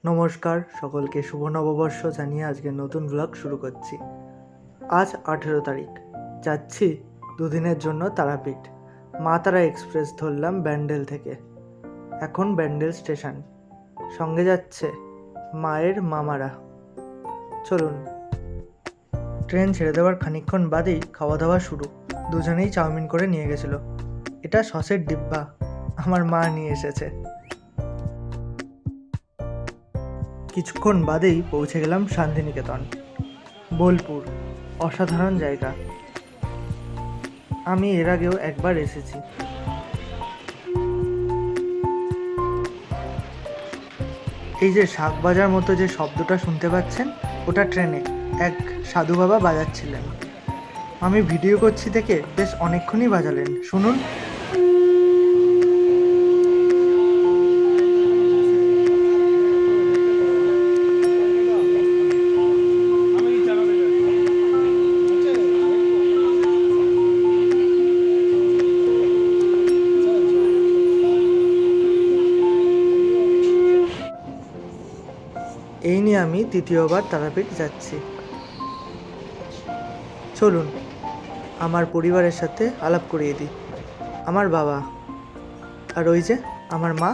নমস্কার সকলকে, শুভ নববর্ষ জানিয়ে আজকে নতুন ব্লগ শুরু করছি। আজ 18 তারিখ, যাচ্ছি দুদিনের জন্য তারাপীঠ। মা তারা এক্সপ্রেস ধরলাম ব্যান্ডেল থেকে। এখন ব্যান্ডেল স্টেশন, সঙ্গে যাচ্ছে মায়ের মামারা। চলুন। ট্রেন ছেড়ে দেওয়ার খানিকক্ষণ বাদেই খাওয়া দাওয়া শুরু। দুজনেই চাউমিন করে নিয়ে গেছিল। এটা সসের ডিব্বা, আমার মা নিয়ে এসেছে। কিছুক্ষণ বাদেই পৌঁছে গেলাম শান্তিনিকেতন। বোলপুর অসাধারণ জায়গা, আমি এর আগেও একবার এসেছি। এই যে শাক বাজার মতো যে শব্দটা শুনতে পাচ্ছেন, ওটা ট্রেনে এক সাধু বাবা বাজাচ্ছিলেন। আমি ভিডিও করছি দেখে বেশ অনেকক্ষণই বাজালেন, শুনুন। এই নিয়ে আমি তৃতীয়বার তারাপীঠ যাচ্ছি। চলুন আমার পরিবারের সাথে আলাপ করিয়ে দিই। আমার বাবা, আর ওই যে আমার মা,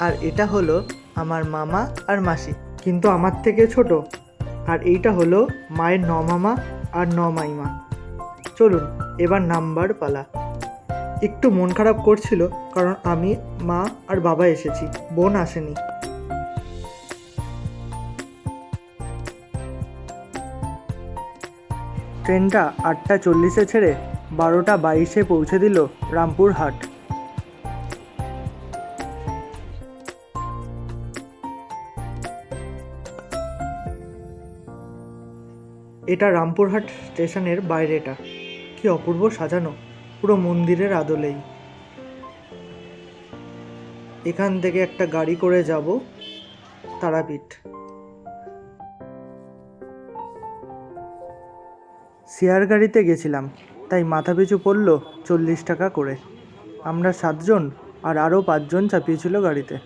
আর এটা হলো আমার মামা আর মাসি, কিন্তু আমার থেকে ছোট। আর এইটা হলো মায়ের ন মামা আর ন মাইমা। চলুন এবার নাম্বার পালা। একটু মন খারাপ করছিল, কারণ আমি, মা আর বাবা এসেছি, বোন আসেনি। ট্রেনটা 8:40 ছেড়ে 12:22 পৌঁছে দিল রামপুরহাট। এটা রামপুরহাট স্টেশনের বাইরেটা, কি অপূর্ব সাজানো, পুরো মন্দিরের আদলেই। এখান থেকে একটা গাড়ি করে যাব তারাপীঠ। শেয়ার গাড়িতে গেছিলাম, তাই মাথাপিছু পড়ল 40 টাকা করে। আমরা 7 জন, আর আরও 5 জন চাপিয়েছিল গাড়িতে।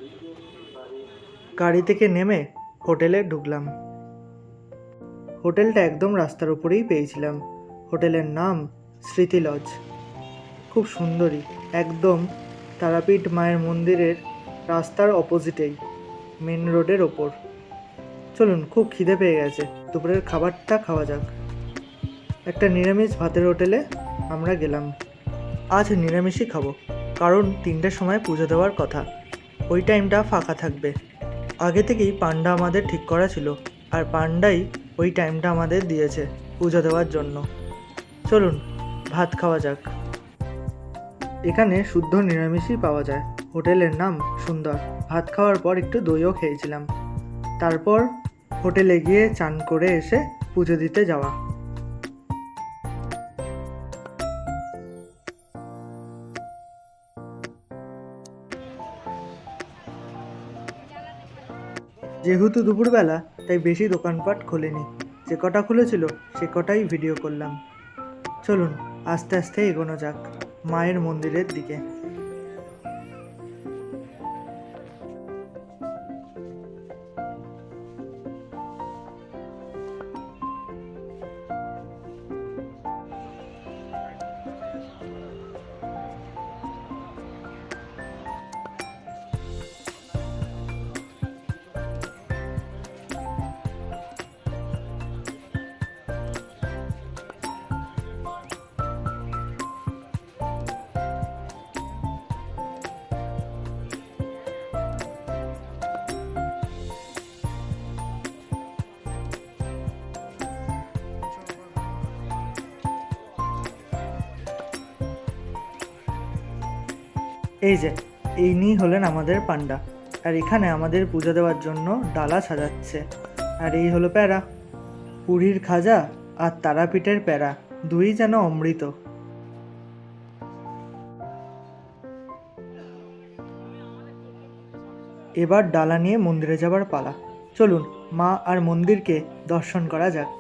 গাড়ি থেকে নেমে হোটেলে ঢুকলাম। হোটেলটা একদম রাস্তার উপরেই পেয়েছিলাম। হোটেলের নাম স্মৃতি লজ। খুব সুন্দরী, একদম তারাপীঠ মায়ের মন্দিরের রাস্তার অপোজিটেই, মেন রোডের ওপর। চলুন, খুব খিদে পেয়ে গেছে, দুপুরের খাবারটা খাওয়া যাক। একটা নিরামিষ ভাতের হোটেলে আমরা গেলাম। আজ নিরামিষই খাবো, কারণ 3টের সময় পুজো দেওয়ার কথা, ওই টাইমটা ফাঁকা থাকবে। আগে থেকেই পান্ডা আমাদের ঠিক করা ছিল, আর পান্ডাই ওই টাইমটা আমাদের দিয়েছে পুজো দেওয়ার জন্য। চলুন ভাত খাওয়া যাক। এখানে শুদ্ধ নিরামিষই পাওয়া যায়। হোটেলের নাম সুন্দর। ভাত খাওয়ার পর একটু দইও খেয়েছিলাম। তারপর হোটেলে গিয়ে চান করে এসে পুজো দিতে যাওয়া। যেহেতু দুপুরবেলা, তাই বেশি দোকানপাট খোলেনি। যে কটা খুলেছিল সে কটাই ভিডিও করলাম। চলুন আস্তে আস্তে এগোনো যাক মায়ের মন্দিরের দিকে। এই যে, ইনি হলেন আমাদের পান্ডা, আর এখানে আমাদের পুজো দেওয়ার জন্য ডালা সাজাচ্ছে। আর এই হলো প্যারা, পুরীর খাজা আর তারাপীঠের প্যারা, দুই যেন অমৃত। এবার ডালা নিয়ে মন্দিরে যাবার পালা। চলুন মা আর মন্দিরকে দর্শন করা যাক।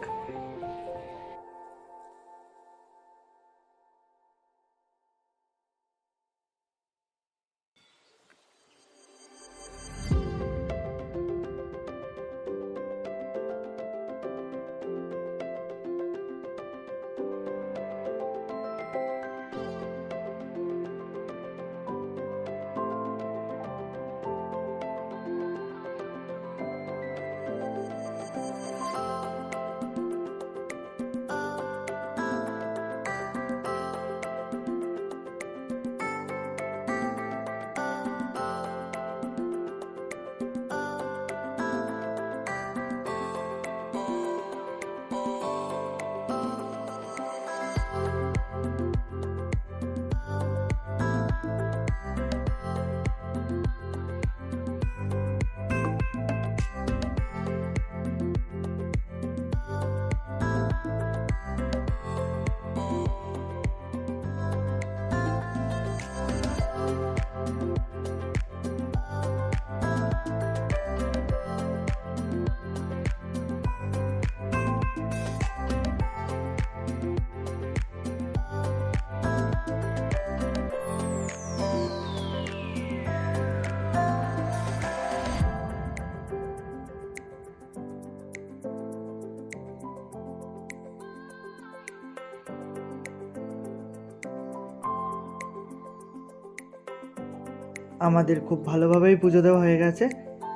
আমাদের খুব ভালোভাবেই পুজো দেওয়া হয়ে গেছে।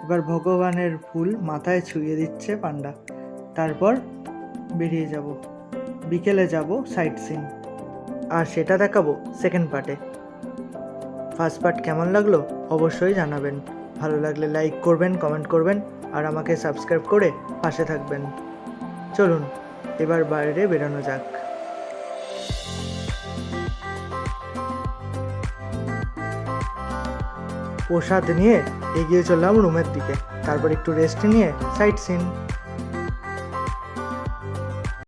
এবার ভগবানের ফুল মাথায় ছুঁয়ে দিচ্ছে পান্ডা। তারপর বেরিয়ে যাব, বিকেলে যাব সাইট সিন, আর সেটা দেখাবো সেকেন্ড পার্টে। ফার্স্ট পার্ট কেমন লাগলো অবশ্যই জানাবেন। ভালো লাগলে লাইক করবেন, কমেন্ট করবেন, আর আমাকে সাবস্ক্রাইব করে পাশে থাকবেন। চলুন এবার বাইরে বেরোনো যাক। প্রসাদ নিয়ে এগিয়ে চললাম রুমের দিকে, তারপর একটু রেস্ট নিয়ে সাইট সিন।